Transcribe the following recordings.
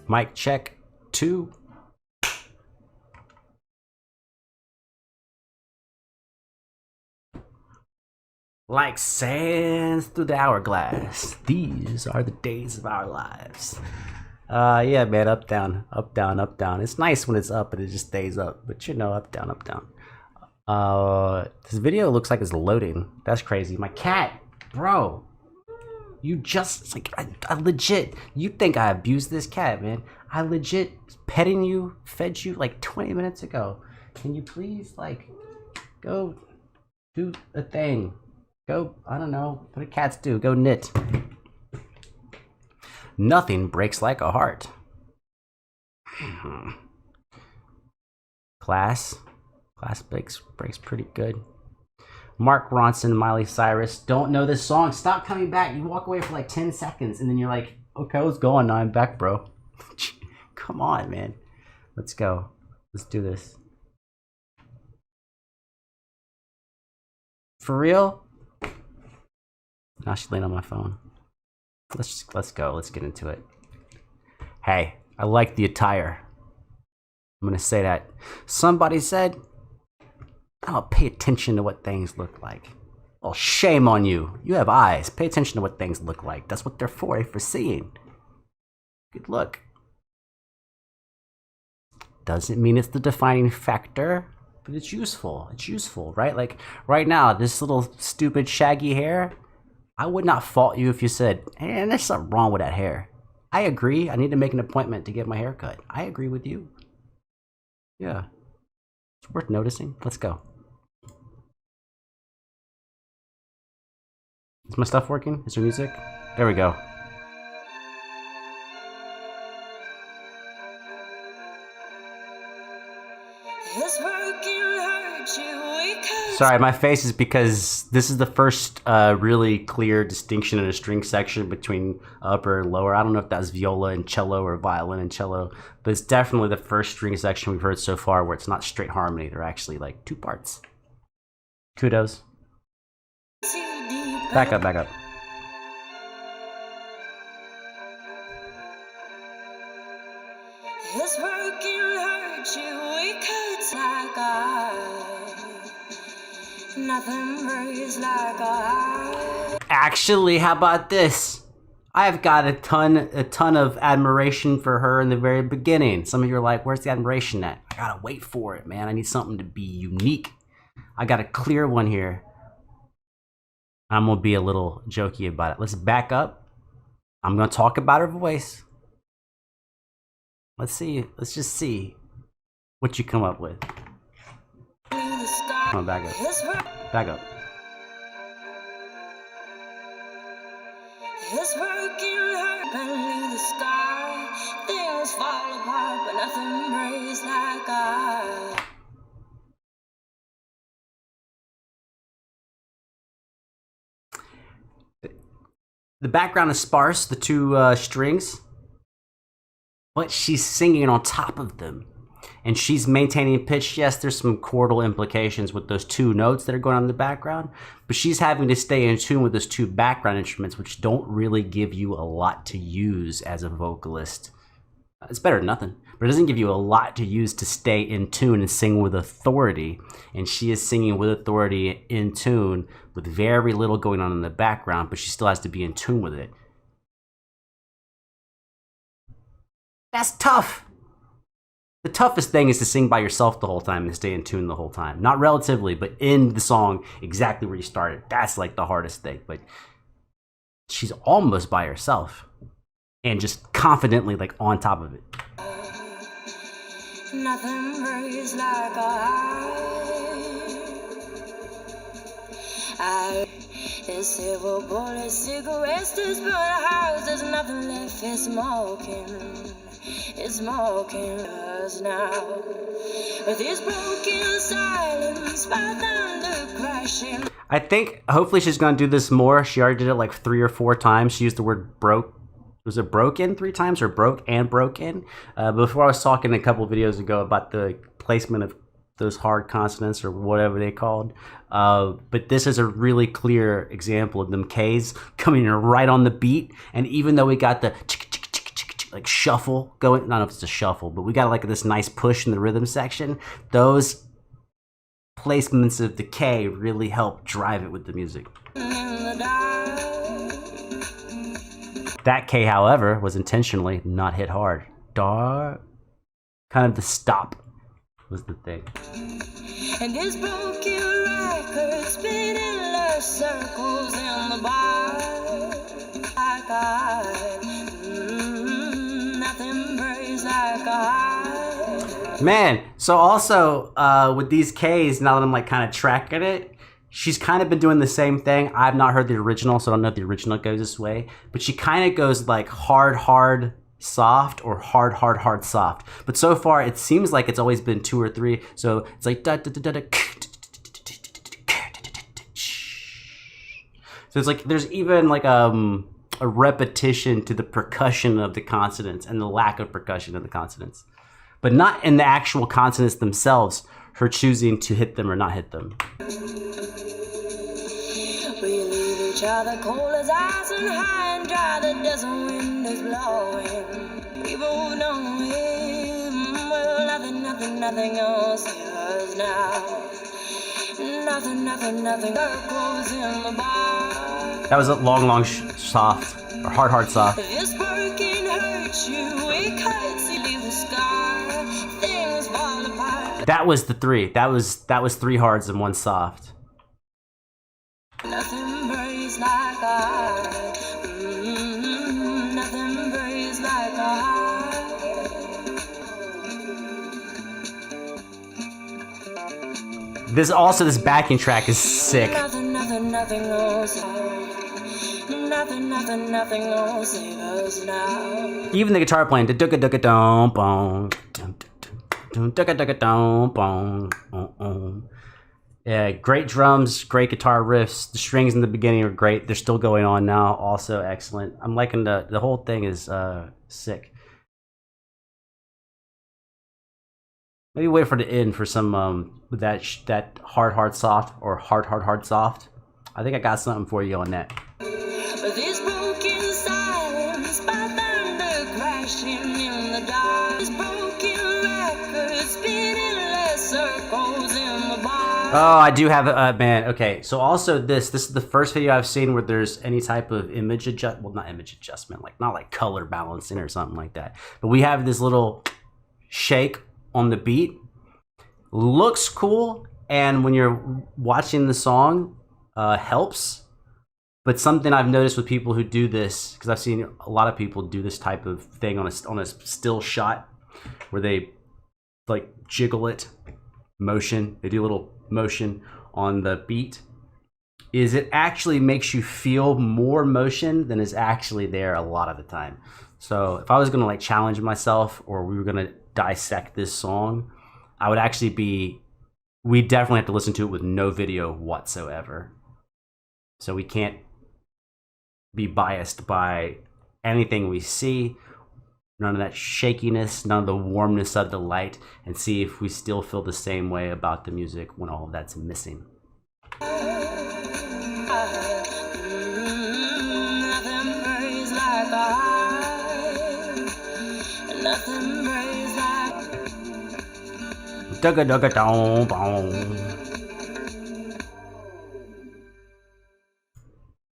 Mic check 2. Like sands through the hourglass, these are the days of our lives. Yeah, man, up, down, up, down, up, down. It's nice when it's up and it just stays up, but you know, up, down, up, down. This video looks like it's loading. That's crazy. My cat, bro. You just, like, I legit, you think I abused this cat, man. I legit petting you, fed you like 20 minutes ago. Can you please, like, go do a thing? Go, I don't know, what do cats do? Go knit. Nothing breaks like a heart. Class breaks pretty good. Mark Ronson, Miley Cyrus. Don't know this song. Stop coming back. You walk away for like 10 seconds and then you're like, okay, I was going, now I'm back, bro. Come on, man. Let's go. Let's do this. For real? Now she's laying on my phone. Let's go. Let's get into it. Hey, I like the attire. I'm gonna say that. Somebody said, I don't pay attention to what things look like. Well, shame on you. You have eyes. Pay attention to what things look like. That's what they're for seeing. Good look. Doesn't mean it's the defining factor, but it's useful. It's useful, right? Like right now, this little stupid shaggy hair, I would not fault you if you said, hey, there's something wrong with that hair. I agree. I need to make an appointment to get my hair cut. I agree with you. Yeah. It's worth noticing. Let's go. Is my stuff working? Is there music? There we go. Sorry, my face is because this is the first really clear distinction in a string section between upper and lower. I don't know if that's viola and cello or violin and cello, but it's definitely the first string section we've heard so far where it's not straight harmony. They're actually like 2 parts. Kudos. Back up, back up. Actually, how about this? I've got a ton of admiration for her in the very beginning. Some of you are like, where's the admiration at? I gotta wait for it, man. I need something to be unique. I got a clear one here. I'm gonna be a little jokey about it. Let's back up. I'm gonna talk about her voice. Let's see. Let's just see what you come up with. Come on, back up. Back up. It's working hard, but the sky. Things fall apart, but nothing breaks like I. The background is sparse, the 2 strings, but she's singing on top of them. And she's maintaining pitch. Yes, there's some chordal implications with those 2 notes that are going on in the background, but she's having to stay in tune with those 2 background instruments, which don't really give you a lot to use as a vocalist. It's better than nothing, but it doesn't give you a lot to use to stay in tune and sing with authority. And she is singing with authority in tune with very little going on in the background, but she still has to be in tune with it. That's tough. The toughest thing is to sing by yourself the whole time and stay in tune the whole time. Not relatively, but in the song exactly where you started. That's like the hardest thing. But she's almost by herself and just confidently like on top of it. Nothing breaks like it's silver bullet cigarettes, this burn house, there's nothing left, it's smoking. It's smoking us now. With this broken silence, by thunder crashing. I think hopefully she's gonna do this more. She already did it like 3 or 4 times. She used the word broke. Was it broken 3 times or broke and broken? Before I was talking a couple videos ago about the placement of those hard consonants or whatever they called. But this is a really clear example of them K's coming in right on the beat. And even though we got the like shuffle going. I don't know if it's a shuffle, but we got like this nice push in the rhythm section. Those placements of the K really help drive it with the music. That K, however, was intentionally not hit hard. Kind of the stop was the thing. And this broken record spinning less circles in the bar. Nothing breaks like a heart. Man, so also with these Ks, now that I'm like kind of tracking it, she's kind of been doing the same thing. I've not heard the original, so I don't know if the original goes this way. But she kind of goes like hard, soft, or hard, soft. But so far, it seems like it's always been 2 or 3. So it's like da da da da da. So it's like there's even like a repetition to the percussion of the consonants and the lack of percussion of the consonants, but not in the actual consonants themselves. Her choosing to hit them or not hit them. We leave each other cold as ice and high and dry. The desert wind is blowing. We both know it. Well, nothing else is now. Nothing circles in the bar. That was a long, soft, or hard, soft. This broken hurts you, it cuts you, leave the scar. Things fall apart. That was the 3. That was 3 hards and 1 soft. Nothing breaks like a heart. Nothing breaks like a heart. This backing track is sick. Nothing else. Nothing else save us now. Even the guitar playing. Yeah, great drums, great guitar riffs. The strings in the beginning are great. They're still going on now. Also excellent. I'm liking the whole thing is sick. Maybe wait for the end for some with that hard soft or hard soft. I think I got something for you on that. This broken silence by thunder crashing in the dark. This broken record spinning less circles in the bar. Oh, I do have man. Okay, so also this is the first video I've seen where there's any type of image adjustment. Well, not image adjustment, like not like color balancing or something like that. But we have this little shake on the beat. Looks cool, and when you're watching the song, helps. But something I've noticed with people who do this, because I've seen a lot of people do this type of thing on a still shot, where they like jiggle it, motion. They do a little motion on the beat. Is it actually makes you feel more motion than is actually there a lot of the time. So if I was gonna like challenge myself, or we were gonna dissect this song, I would actually we definitely have to listen to it with no video whatsoever. So we can't be biased by anything we see, none of that shakiness, none of the warmness of the light, and see if we still feel the same way about the music when all of that's missing. Nothing breaks like a heart. Nothing breaks like.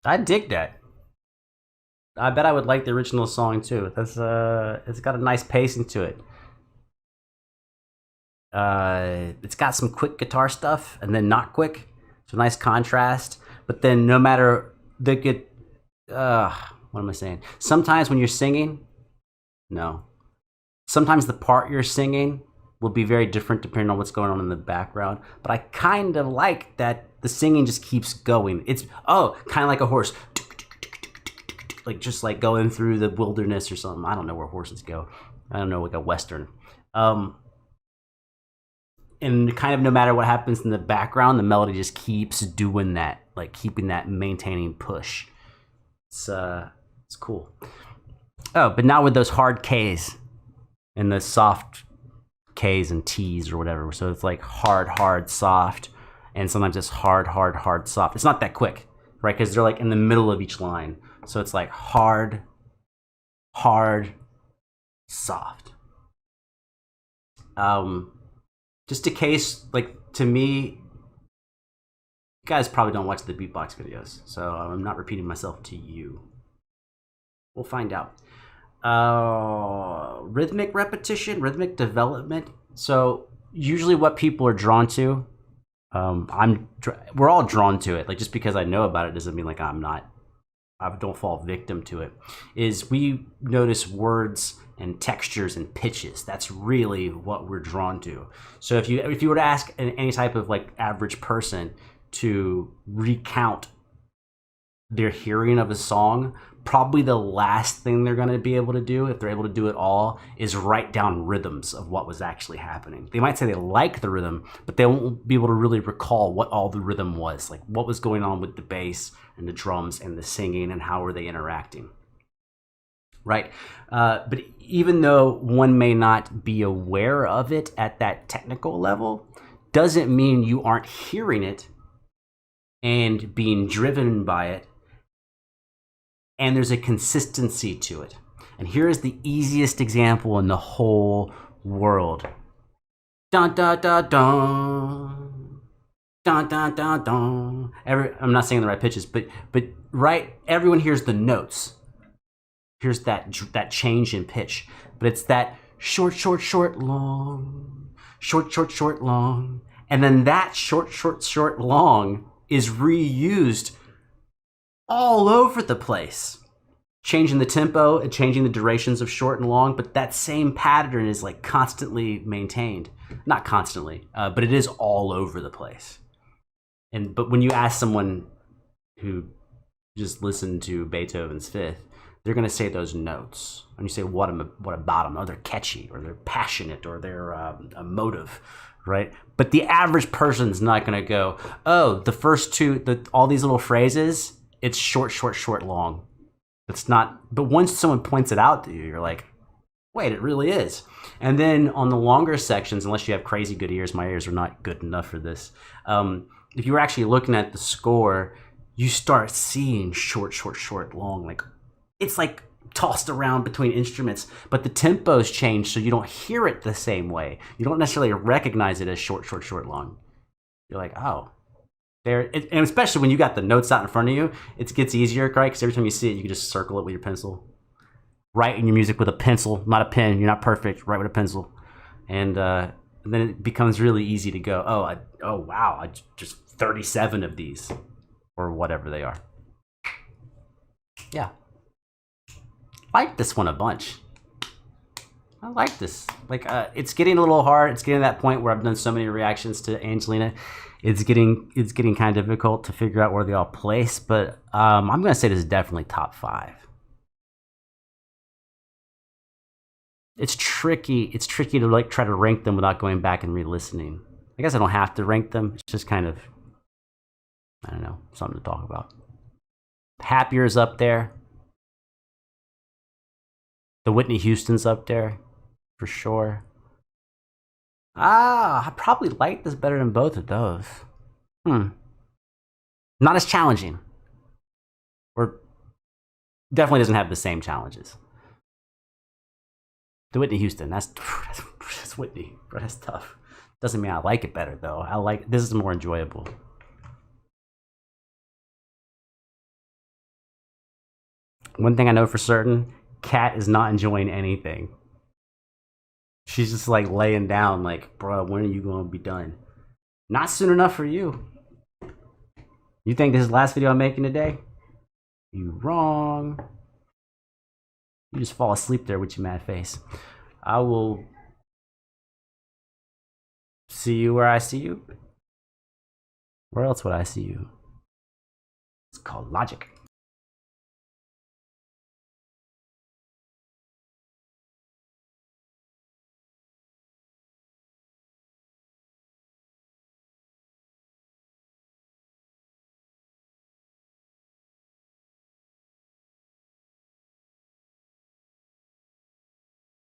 I dig that. I bet I would like the original song too. That's it's got a nice pacing to it. It's got some quick guitar stuff and then not quick. It's a nice contrast. But then no matter what am I saying? Sometimes when you're singing, sometimes the part you're singing will be very different depending on what's going on in the background. But I kind of like that the singing just keeps going. It's kind of like a horse, like just like going through the wilderness or something. I don't know where horses go. I don't know, like a western. And kind of no matter what happens in the background, the melody just keeps doing that, like keeping that maintaining push. It's cool. Oh, but not with those hard Ks and the soft Ks and Ts or whatever. So it's like hard, soft, and sometimes it's hard, soft. It's not that quick, right? Because they're like in the middle of each line. So it's like hard, soft. Just in case, like, to me, you guys probably don't watch the beatbox videos, so I'm not repeating myself to you. We'll find out. Rhythmic repetition, rhythmic development. So usually what people are drawn to, we're all drawn to it. Like, just because I know about it doesn't mean like I don't fall victim to it. Is we notice words and textures and pitches. That's really what we're drawn to. So if you were to ask any type of like average person to recount their hearing of a song, probably the last thing they're going to be able to do, if they're able to do it all, is write down rhythms of what was actually happening. They might say they like the rhythm, but they won't be able to really recall what all the rhythm was, like what was going on with the bass and the drums and the singing and how were they interacting, right? But even though one may not be aware of it at that technical level, doesn't mean you aren't hearing it and being driven by it. And there's a consistency to it. And here is the easiest example in the whole world. Dun dun dun dun. Dun dun dun dun. I'm not saying the right pitches, but right, everyone hears the notes. Here's that change in pitch. But it's that short, short, short, long. Short, short, short, long. And then that short, short, short, long is reused all over the place, changing the tempo and changing the durations of short and long, but that same pattern is like constantly maintained. Not constantly, but it is all over the place. But when you ask someone who just listened to Beethoven's Fifth, they're going to say those notes. And you say, what about them? Oh, they're catchy, or they're passionate, or they're emotive, right? But the average person's not going to go, oh, the first two, all these little phrases, it's short, short, short, long. It's not, but once someone points it out to you, you're like, wait, it really is. And then on the longer sections, unless you have crazy good ears, my ears are not good enough for this. If you were actually looking at the score, you start seeing short, short, short, long. Like, it's like tossed around between instruments, but the tempos change, so you don't hear it the same way. You don't necessarily recognize it as short, short, short, long. You're like, oh. And especially when you got the notes out in front of you, it gets easier, right? Because every time you see it, you can just circle it with your pencil. Write in your music with a pencil, not a pen. You're not perfect. Write with a pencil. And then it becomes really easy to go, oh wow, I just 37 of these, or whatever they are. Yeah. I like this one a bunch. I like this. Like, it's getting a little hard. It's getting to that point where I've done so many reactions to Angelina. It's getting kind of difficult to figure out where they all place, but I'm gonna say this is definitely top 5. It's tricky. It's tricky to like try to rank them without going back and re-listening. I guess I don't have to rank them. It's just kind of, I don't know, something to talk about. Happier is up there. The Whitney Houston's up there, for sure. I probably like this better than both of those. Not as challenging. Or definitely doesn't have the same challenges. The Whitney Houston, that's Whitney, bro, that's tough. Doesn't mean I like it better though. This is more enjoyable. One thing I know for certain, Kat is not enjoying anything. She's just like laying down like, bro, when are you going to be done? Not soon enough for you. You think this is the last video I'm making today? You wrong. You just fall asleep there with your mad face. I will see you where I see you. Where else would I see you? It's called logic.